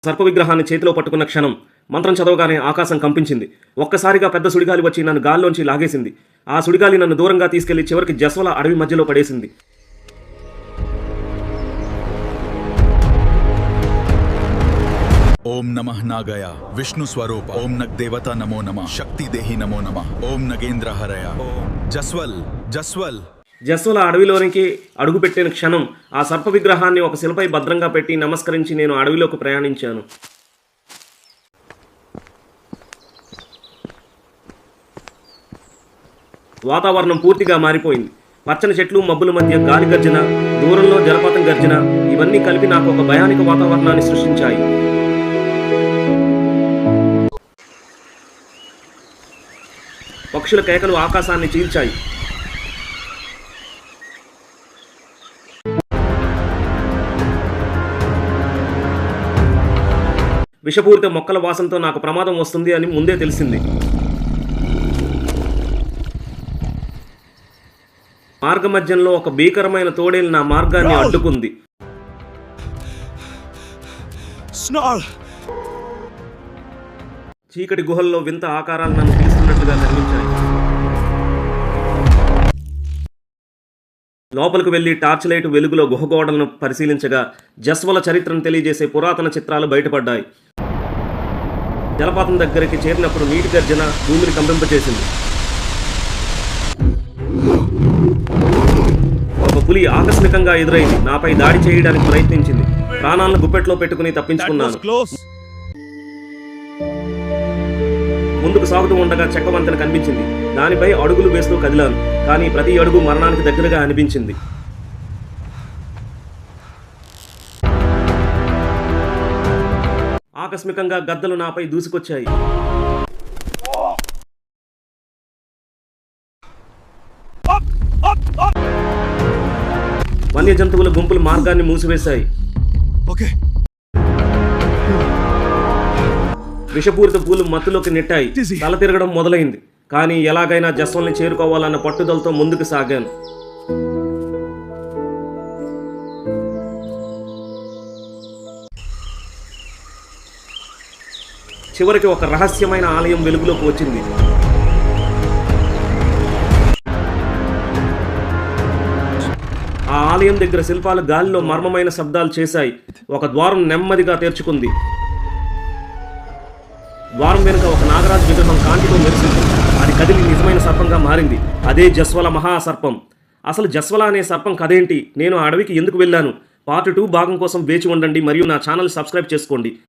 సర్ప విగ్రహాన్ని చేతిలో పట్టుకున్న క్షణం మంత్రం చదవగానే ఆకాశం కంపించింది. ఒక్కసారిగా పెద్ద సుడిగాలి వచ్చి నన్ను గాల్లోంచి లాగేసింది. ఆ సుడిగాలి నన్ను దూరంగా తీసుకెళ్లి చివరికి జస్వల అడవి మధ్యలో పడేసింది. ఓం నమః నాగయ విష్ణు స్వరూప ఓం నగ్ దేవత నమో నమః శక్తి దేహి నమో నమః ఓం నగేంద్ర హరయ జస్వల్ జస్వల్ జస్వల అడవిలోనికి అడుగుపెట్టిన క్షణం ఆ సర్ప విగ్రహాన్ని ఒక శిలపై భద్రంగా పెట్టి నమస్కరించి నేను అడవిలోకి ప్రయాణించాను. వాతావరణం పూర్తిగా మారిపోయింది. పచ్చని చెట్లు, మబ్బుల మధ్య గాలి గర్జన, దూరంలో జలపాతం గర్జన, ఇవన్నీ కలిపి నాకు ఒక భయానక వాతావరణాన్ని సృష్టించాయి. పక్షుల కేకలు ఆకాశాన్ని చీల్చాయి. విషపూరిత మొక్కల వాసనతో నాకు ప్రమాదం వస్తుంది అని ముందే తెలిసింది. మార్గమధ్యంలో ఒక భీకరమైన తోడేలు నా మార్గాన్ని అడ్డుకుంది. చీకటి గుహల్లో వింత ఆకారాలు నన్ను పిలుస్తున్నట్లుగా కనిపించాయి. లోపలికి వెళ్లి టార్చ్ లైట్ వెలుగులో గుహ గోడలను పరిశీలించగా జస్వల చరిత్రను తెలియజేసే పురాతన చిత్రాలు బయటపడ్డాయి. జలపాతం దగ్గరికి చేరినప్పుడు నీటి గర్జన భూమిని కంపింపచేసింది. ఒక పులి ఆకస్మికంగా ఎదురైంది. నాపై దాడి చేయడానికి ప్రయత్నించింది. ప్రాణాలను గుప్పెట్లో పెట్టుకుని తప్పించుకున్నాను. ముందుకు సాగుతూ ఉండగా చెక్క వంతెన కనిపించింది. దానిపై అడుగులు వేస్తూ కదిలాను. కానీ ప్రతి అడుగు మరణానికి దగ్గరగా అనిపించింది. ఆకస్మికంగా గద్దలు నాపై దూసుకొచ్చాయి. వన్య జంతువుల గుంపులు మార్గాన్ని మూసివేశాయి. విషపూరిత పూలు మత్తులోకి నెట్టాయి. తల తిరగడం మొదలైంది. కానీ ఎలాగైనా జస్వల్ని చేరుకోవాలన్న పట్టుదలతో ముందుకు సాగాను. చివరికి ఒక రహస్యమైన ఆలయం వెలుగులోకి వచ్చింది. ఆ ఆలయం దగ్గర శిల్పాలు గాలిలో మర్మమైన శబ్దాలు చేశాయి. ఒక ద్వారం నెమ్మదిగా తెరుచుకుంది. ద్వారం వెనుక ఒక నాగరాజు విగ్రహం కాంతితో మెరిసింది. అది కదిలి నిజమైన సర్పంగా మారింది. అదే జస్వల మహాసర్పం. అసలు జస్వల అనే సర్పం కథేంటి? నేను ఆ అడవికి ఎందుకు వెళ్ళాను? పార్ట్ 2 భాగం కోసం వేచి ఉండండి మరియు నా ఛానల్ సబ్స్క్రైబ్ చేసుకోండి.